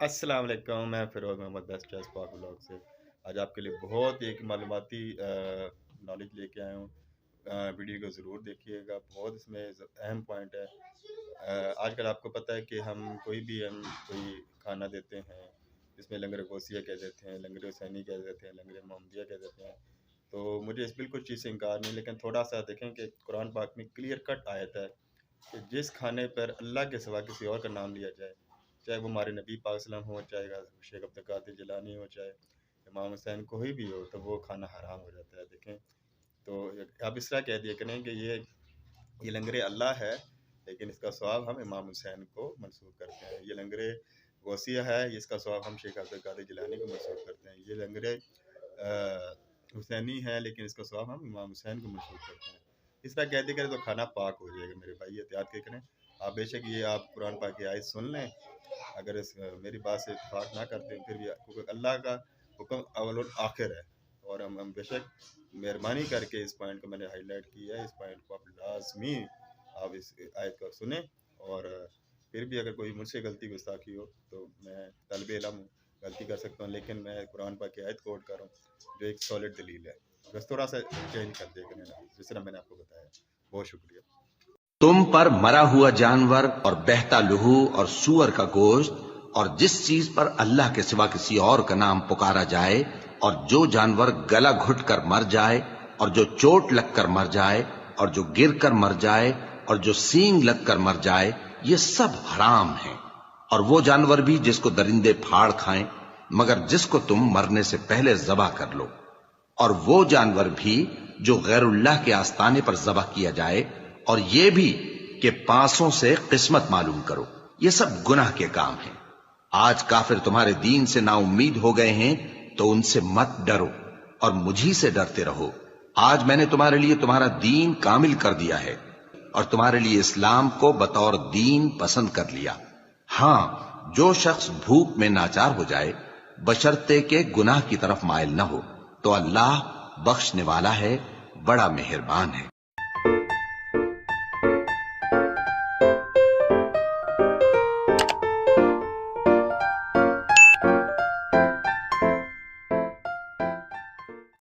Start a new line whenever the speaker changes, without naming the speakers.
السلام علیکم، میں فیروز محمد بیسٹ پاک بلاگ سے آج آپ کے لیے بہت ایک معلوماتی نالج لے کے آیا ہوں۔ ویڈیو کو ضرور دیکھیے گا، بہت اس میں اہم پوائنٹ ہے۔ آج کل آپ کو پتہ ہے کہ ہم کوئی کھانا دیتے ہیں جس میں لنگر غوثیہ کہہ دیتے ہیں، لنگر حسینی کہہ دیتے ہیں، لنگر محمدیہ کہہ دیتے ہیں۔ تو مجھے اس بالکل چیز سے انکار نہیں، لیکن تھوڑا سا دیکھیں کہ قرآن پاک میں کلیئر کٹ آیت ہے کہ جس کھانے پر اللہ کے سوا کسی اور کا نام لیا جائے، چاہے وہ ہمارے نبی پاک صلی اللہ علیہ وسلم ہو، چاہے شیخ عبد القادر جیلانی ہو، چاہے امام حسین کوئی بھی ہو، تو وہ کھانا حرام ہو جاتا ہے۔ دیکھیں تو آپ اس طرح کہہ دیا کریں کہ یہ لنگر اللہ ہے، لیکن اس کا ثواب ہم امام حسین کو منسوب کرتے ہیں۔ یہ لنگر غوثیہ ہے، اس کا ثواب ہم شیخ عبد القادر جیلانی کو منسوب کرتے ہیں۔ یہ لنگر حسینی ہے، لیکن اس کا ثواب ہم امام حسین کو منسوب کرتے ہیں۔ اس طرح کہتے کریں تو کھانا پاک ہو جائے گا۔ میرے بھائی احتیاط کے کریں، آپ بے شک یہ آپ قرآن پاک کی آیت سن لیں، اگر میری بات سے اتفاق نہ کرتے ہیں پھر بھی، کیونکہ اللہ کا حکم اول آخر ہے، اور ہم بے شک مہربانی کر کے اس پوائنٹ کو میں نے ہائی لائٹ کیا ہے، اس پوائنٹ کو آپ لازمی آپ اس آیت کو سنیں۔ اور پھر بھی اگر کوئی مجھ سے غلطی گستاخی ہو تو میں طالب علم ہوں، غلطی کر سکتا ہوں، لیکن میں قرآن پاک کی آیت کوٹ کر رہا ہوں جو ایک سالڈ دلیل ہے۔ بس تھوڑا سا چینج کر دے گا جس طرح میں نے آپ کو بتایا۔ بہت شکریہ۔
تم پر مرا ہوا جانور اور بہتا لہو اور سور کا گوشت اور جس چیز پر اللہ کے سوا کسی اور کا نام پکارا جائے، اور جو جانور گلا گھٹ کر مر جائے، اور جو چوٹ لگ کر مر جائے، اور جو گر کر مر جائے، اور جو سینگ لگ کر مر جائے، یہ سب حرام ہیں۔ اور وہ جانور بھی جس کو درندے پھاڑ کھائیں، مگر جس کو تم مرنے سے پہلے ذبح کر لو، اور وہ جانور بھی جو غیر اللہ کے آستانے پر ذبح کیا جائے، اور یہ بھی کہ پانسوں سے قسمت معلوم کرو، یہ سب گناہ کے کام ہیں۔ آج کافر تمہارے دین سے نا امید ہو گئے ہیں، تو ان سے مت ڈرو اور مجھی سے ڈرتے رہو۔ آج میں نے تمہارے لیے تمہارا دین کامل کر دیا ہے، اور تمہارے لیے اسلام کو بطور دین پسند کر لیا۔ ہاں، جو شخص بھوک میں ناچار ہو جائے بشرطے کہ گناہ کی طرف مائل نہ ہو، تو اللہ بخشنے والا ہے، بڑا مہربان ہے۔